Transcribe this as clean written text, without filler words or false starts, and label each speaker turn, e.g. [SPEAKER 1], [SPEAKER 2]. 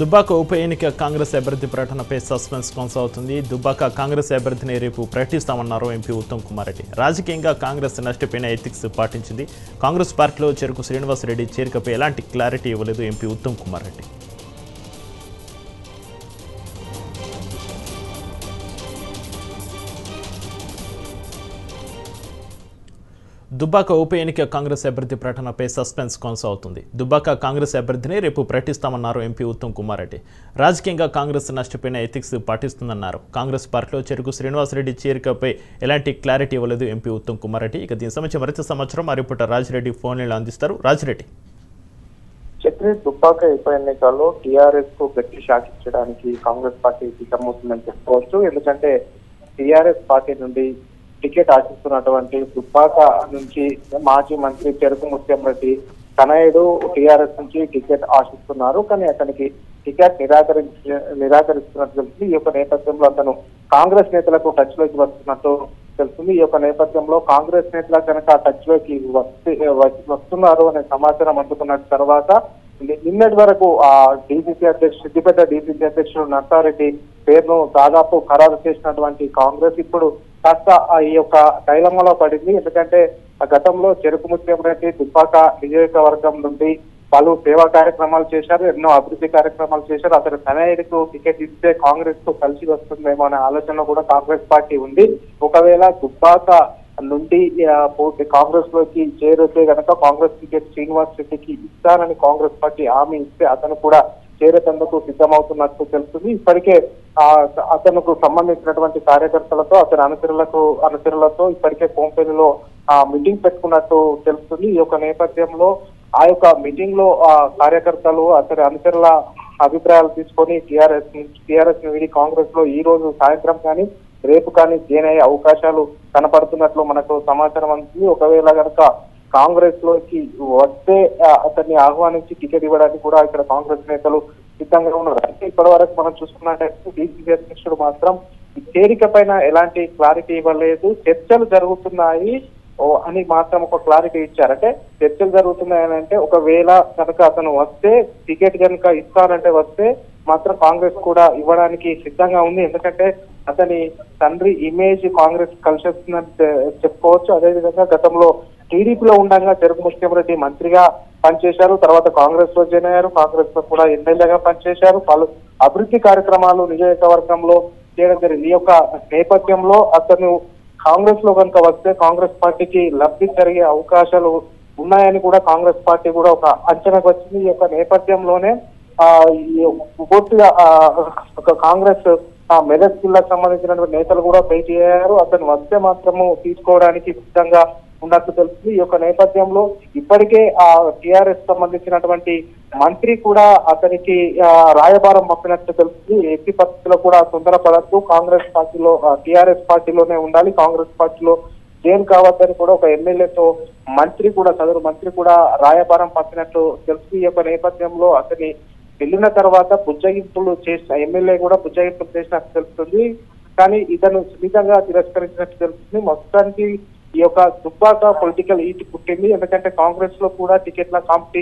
[SPEAKER 1] దుబ్బాక ఉప ఎన్నిక కాంగ్రెస్ అభ్యర్థి ప్రకటనపై సస్పెన్స్ కొనసాగుతుంది. దుబ్బాక కాంగ్రెస్ అభ్యర్థిని రేపు ప్రకటిస్తామన్నారు ఎంపీ ఉత్తమ్ కుమార్ రెడ్డి. రాజకీయంగా కాంగ్రెస్ నష్టపోయిన ఎథిక్స్ పాటించింది. కాంగ్రెస్ పార్టీలో చెరుకు శ్రీనివాసరెడ్డి చేరికపై ఎలాంటి క్లారిటీ ఇవ్వలేదు ఎంపీ ఉత్తమ్ కుమార్ రెడ్డి. దుబ్బాక ఉప ఎన్నిక కాంగ్రెస్ అభ్యర్థి ప్రకటనపై సస్పెన్స్ కొనసాగుతుంది. దుబ్బాక కాంగ్రెస్ అభ్యర్థిని రేపు ప్రకటిస్తామన్నారు ఎంపీ ఉత్తమ్ కుమార్ రెడ్డి. రాజకీయంగా కాంగ్రెస్ నష్టపోయిన ఎథిక్స్ పాటిస్తుందన్నారు. కాంగ్రెస్ పార్టీలో చెరుకు శ్రీనివాసరెడ్డి చేరికపై ఎలాంటి క్లారిటీ ఇవ్వలేదు ఎంపీ ఉత్తమ్ కుమార్ రెడ్డి. ఇక దీని సంబంధించి మరింత సమాచారం మా రిపోర్టర్ రాజిరెడ్డి ఫోన్లో అందిస్తారు. రాజిరెడ్డి,
[SPEAKER 2] దుబ్బాక ఉప ఎన్నికల్లో టీఆర్ఎస్ కు గట్టి షాక్ ఇచ్చడానికి కాంగ్రెస్ పార్టీ సిద్ధమవుతుందని చెప్పుకోవచ్చు. ఎందుకంటే టీఆర్ఎస్ పార్టీ నుండి టికెట్ ఆశిస్తున్నటువంటి దుబ్బాక నుంచి మాజీ మంత్రి చెరుకు ముత్యంరెడ్డి తనయుడు టీఆర్ఎస్ నుంచి టికెట్ ఆశిస్తున్నారు. కానీ అతనికి టికెట్ నిరాకరిస్తున్నట్టు తెలుస్తుంది. ఈ యొక్క నేపథ్యంలో అతను కాంగ్రెస్ నేతలకు టచ్ లోకి వస్తున్నట్టు తెలుస్తుంది. ఈ యొక్క నేపథ్యంలో కాంగ్రెస్ నేతల కనుక టచ్ లోకి వస్తున్నారు అనే సమాచారం అందుకున్న తర్వాత నిన్నటి వరకు ఆ డీసీసీ అధ్యక్షుడు సిద్దిపేట డీసీసీ అధ్యక్షుడు నర్సారెడ్డి పేరును దాదాపు ఖరారు చేసినటువంటి కాంగ్రెస్ ఇప్పుడు కాస్త ఈ యొక్క డైలమాలో పడింది. ఎందుకంటే గతంలో చెరుకు ముత్యంరెడ్డి దుబ్బాక నియోజకవర్గం నుండి పలు సేవా కార్యక్రమాలు చేశారు, ఎన్నో అభివృద్ధి కార్యక్రమాలు చేశారు. అతను తనయుడికి టికెట్ ఇస్తే కాంగ్రెస్ కు కలిసి వస్తుందేమో అనే ఆలోచన కూడా కాంగ్రెస్ పార్టీ ఉంది. ఒకవేళ దుబ్బాక నుండి కాంగ్రెస్ లోకి చేరితే కనుక కాంగ్రెస్ టికెట్ శ్రీనివాస్ రెడ్డికి ఇస్తానని కాంగ్రెస్ పార్టీ హామీ ఇస్తే అతను కూడా చేరేందుకు సిద్ధమవుతున్నట్టు తెలుస్తుంది. ఇప్పటికే అతనుకు సంబంధించినటువంటి కార్యకర్తలతో అతని అనుచరులతో ఇప్పటికే కోంపల్లిలో మీటింగ్ పెట్టుకున్నట్టు తెలుస్తుంది. ఈ యొక్క నేపథ్యంలో ఆ యొక్క మీటింగ్ లో కార్యకర్తలు అతని అనుచరుల అభిప్రాయాలు తీసుకొని టీఆర్ఎస్ వీడి కాంగ్రెస్ లో ఈ రోజు సాయంత్రం కానీ రేపు కానీ జాయిన్ అయ్యే అవకాశాలు కనపడుతున్నట్లు మనకు సమాచారం అందుతుంది. ఒకవేళ కనుక కాంగ్రెస్ లోకి వస్తే అతన్ని ఆహ్వానించి టికెట్ ఇవ్వడానికి కూడా ఇక్కడ కాంగ్రెస్ నేతలు సిద్ధంగా ఉన్నారు. అయితే ఇప్పటి వరకు మనం చూసుకున్నట్టయితే డీసీసీ అధ్యక్షుడు మాత్రం ఈ చేరిక పైన ఎలాంటి క్లారిటీ ఇవ్వలేదు. చర్చలు జరుగుతున్నాయి అని మాత్రం ఒక క్లారిటీ ఇచ్చారు. అంటే చర్చలు జరుగుతున్నాయని అంటే ఒకవేళ కనుక అతను వస్తే టికెట్ కనుక ఇస్తానంటే వస్తే మాత్రం కాంగ్రెస్ కూడా ఇవ్వడానికి సిద్ధంగా ఉంది. ఎందుకంటే అతని తండ్రి ఇమేజ్ కాంగ్రెస్ కలిసి వస్తుందని చెప్పుకోవచ్చు. అదేవిధంగా గతంలో టీడీపీలో ఉండగా చెరుకు ముత్యంరెడ్డి మంత్రిగా పనిచేశారు. తర్వాత కాంగ్రెస్ లో జాయిన్ అయ్యారు. కాంగ్రెస్ లో కూడా ఎమ్మెల్యేగా పనిచేశారు. పలు అభివృద్ధి కార్యక్రమాలు నియోజకవర్గంలో చేయడం జరిగింది. ఈ యొక్క నేపథ్యంలో అతను కాంగ్రెస్ లో కనుక వస్తే కాంగ్రెస్ పార్టీకి లబ్ధి జరిగే అవకాశాలు ఉన్నాయని కూడా కాంగ్రెస్ పార్టీ కూడా ఒక అంచనాకు వచ్చింది. ఈ యొక్క నేపథ్యంలోనే పూర్తిగా ఒక కాంగ్రెస్ మెదక్ జిల్లాకు సంబంధించినటువంటి నేతలు కూడా భేటీ అయ్యారు. అతను వస్తే మాత్రము తీసుకోవడానికి సిద్ధంగా ఉన్నట్టు తెలుస్తుంది. ఈ యొక్క నేపథ్యంలో ఇప్పటికే టీఆర్ఎస్ సంబంధించినటువంటి మంత్రి కూడా అతనికి రాయబారం పంపినట్టు తెలుస్తుంది. ఎట్టి పరిస్థితుల్లో కూడా తొందరపడద్దు, కాంగ్రెస్ పార్టీలో టీఆర్ఎస్ పార్టీలోనే ఉండాలి, కాంగ్రెస్ పార్టీలో జైన్ కావద్దని కూడా ఒక ఎమ్మెల్యేతో సదరు మంత్రి కూడా రాయబారం పంపినట్టు తెలుస్తుంది. ఈ యొక్క నేపథ్యంలో అతని వెళ్ళిన తర్వాత బుజ్జగింపులు చేసిన ఎమ్మెల్యే కూడా బుజ్జగింపులు చేసినట్టు తెలుస్తుంది. కానీ ఇతను సున్నితంగా తిరస్కరించినట్టు తెలుస్తుంది. మొత్తానికి ఈ యొక్క దుబ్బాక పొలిటికల్ ఈటి పుట్టింది. ఎందుకంటే కాంగ్రెస్ లో కూడా టికెట్ల కాంపిటీషన్